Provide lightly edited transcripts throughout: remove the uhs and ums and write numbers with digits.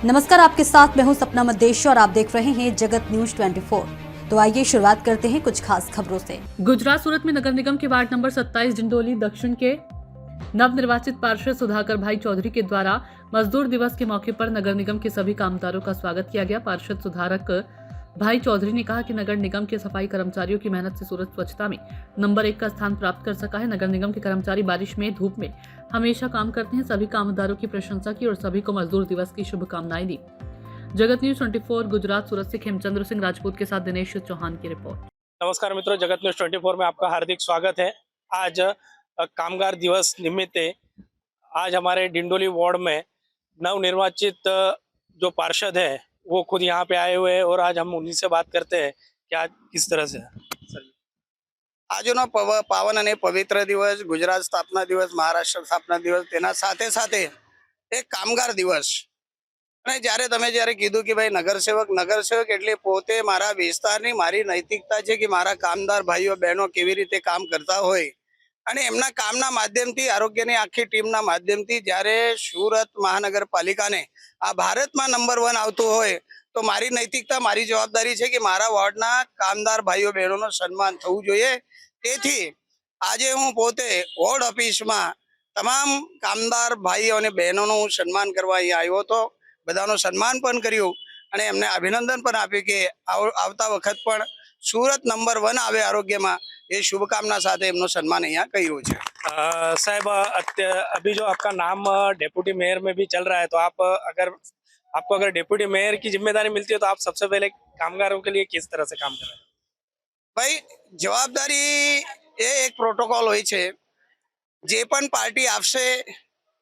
नमस्कार, आपके साथ मैं हूं सपना मदेश और आप देख रहे हैं जगत न्यूज 24। तो आइए शुरुआत करते हैं कुछ खास खबरों से। गुजरात सूरत में नगर निगम के वार्ड नंबर 27 डिंडोली दक्षिण के नवनिर्वाचित पार्षद सुधाकर भाई चौधरी के द्वारा मजदूर दिवस के मौके पर नगर निगम के सभी कामगारों का स्वागत किया गया। पार्षद सुधाकर भाई चौधरी ने कहा कि नगर निगम के सफाई कर्मचारियों की मेहनत से सूरत स्वच्छता में नंबर 1 का स्थान प्राप्त कर सका है। नगर निगम के कर्मचारी बारिश में धूप में हमेशा काम करते हैं। सभी कामगारों की प्रशंसा की और सभी को मजदूर दिवस की शुभकामनाएं दी। जगत न्यूज 24 गुजरात सूरत से खेमचंद्र सिंह राजपूत के साथ दिनेश चौहान की रिपोर्ट। नमस्कार मित्रों, जगत न्यूज 24 में आपका हार्दिक स्वागत है। आज कामगार दिवस निमित्त आज हमारे डिंडोली वार्ड में नवनिर्वाचित जो पार्षद है वो खुद यहाँ पे आए हुए हैं और आज हम उन्हीं से बात करते हैं कि आज किस तरह से આજનો પાવન અને પવિત્ર દિવસ ગુજરાત સ્થાપના દિવસ, મહારાષ્ટ્ર સ્થાપના દિવસ, તેના સાથે સાથે એક કામગાર દિવસ. અને જ્યારે કીધું કે ભાઈ નગરસેવક એટલે પોતે મારા વિસ્તારની મારી નૈતિકતા છે કે મારા કામદાર ભાઈઓ બહેનો કેવી રીતે કામ કરતા હોય અને એમના કામના માધ્યમથી આરોગ્યની આખી ટીમના માધ્યમથી જ્યારે સુરત મહાનગરપાલિકાને આ ભારતમાં નંબર 1 આવતું હોય તો મારી નૈતિકતા, મારી જવાબદારી છે કે મારા વોર્ડના કામદાર ભાઈઓ બહેનોનું સન્માન થવું જોઈએ. તેથી આજે હું પોતે વોર્ડ ઓફિસમાં તમામ કામદાર ભાઈઓ અને બહેનોનું હું સન્માન કરવા અહીં આવ્યો હતો. બધાનું સન્માન પણ કર્યું અને એમને અભિનંદન પણ આપ્યું કે આવતા વખત પણ सूरत नंबर 1 आवे आरोग्य में, ये शुभकामना साथ एमनो सम्मान यहाँ કર્યું છે। साहब, अभी जो आपका नाम डेप्यूटी मेयर में भी चल रहा है, तो आपको अगर डेप्यूटी मेयर की जिम्मेदारी मिलती है तो आप सबसे पहले कामगारों के लिए किस तरह से काम कर रहे हैं? भाई जवाबदारी ये एक प्रोटोकॉल होय छे, जे पण पार्टी आपसे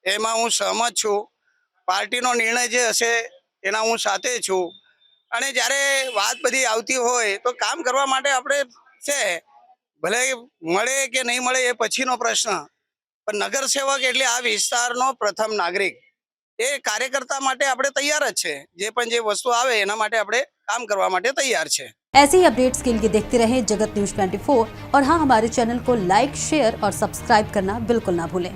एमां हूँ सहमत छूं। पार्टी नो निर्णय जे हशे एना हूँ साथे छूं અને જ્યારે વાત બધી આવતી હોય તો કામ કરવા માટે આપણે છે, ભલે મળે કે નહીં મળે એ પછીનો પ્રશ્ન, પણ નગરસેવક એટલે આ વિસ્તારનો પ્રથમ નાગરિક, એ કાર્યકર્તા માટે આપણે તૈયાર જ છે। જે વસ્તુ આવે એના માટે આપણે કામ કરવા માટે તૈયાર છે। ऐसे ही अपडेट्स के लिए देखते रहें जगत न्यूज 24 और हाँ, हमारे चैनल को लाइक, शेयर और सब्सक्राइब करना बिल्कुल ना भूलें।